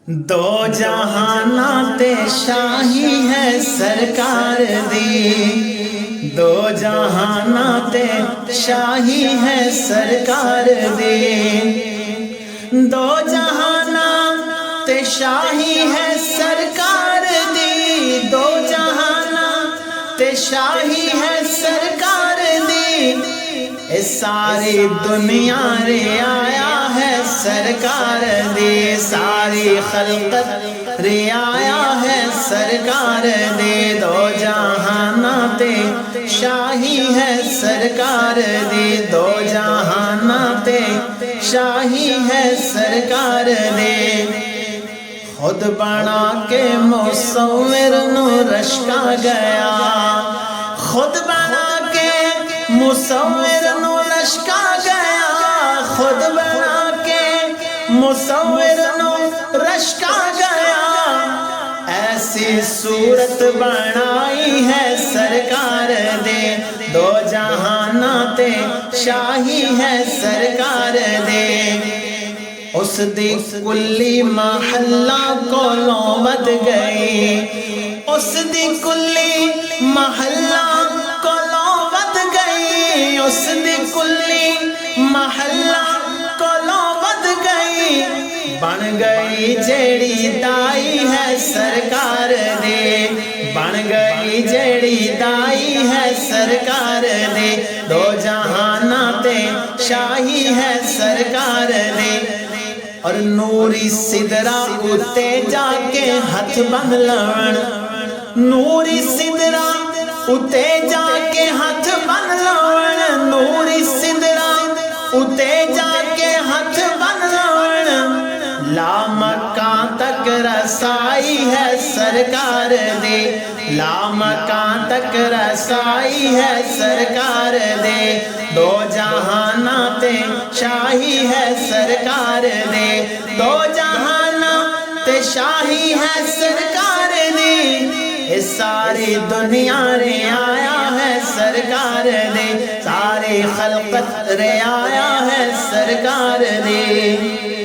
دو جہاناں تے شاہی ہے سرکار دی، دو جہاناں تے شاہی ہے سرکار دی، دو جہاناں تے شاہی ہے سرکار دی، دو جہاناں تے شاہی ہے سرکار دی، اے ساری دنیا رے آیا ہے سرکار دی، ساری خلقت رے آیا ہے سرکار دی، دو جہاناں تے شاہی ہے سرکار دی، دو جہاناں تے شاہی ہے سرکار دی، خود بنا کے مصور نو رشکا گیا، خود بنا کے مصور نو رشکا گیا، خود بنا کے مصور نو رشکا گیا، ایسی صورت بنائی ہے سرکار دے، دو جہاناں تے شاہی ہے سرکار دے، اس دی کلی محلہ کولوں ود گئی، اس دی کلی محلہ کولوں ود گئی، اس دی کلی محلہ کولوں ود گئی، بن گئی جیڑی دائی ہے سرکار دے، بن گئی جیڑی دائی ہے سرکار دے، دو جہاناں تے شاہی ہے سرکار دے، اور نوری سدرا اتے جا کے ہاتھ بن لون، نوری سدرا اتے جا کے ہاتھ بن لون، نوری سدرا اتے جا کے ہاتھ بن لون، لامکان تک رسائی ہے سرکار دے، لامکان تک رسائی ہے سرکار دے، دو جہاناں تے شاہی ہے سرکار دے، دو جہاناں تے شاہی ہے سرکار دی، اس ساری دنیا رے آیا ہے سرکار دے، ساری خلقت رے آیا ہے سرکار دے۔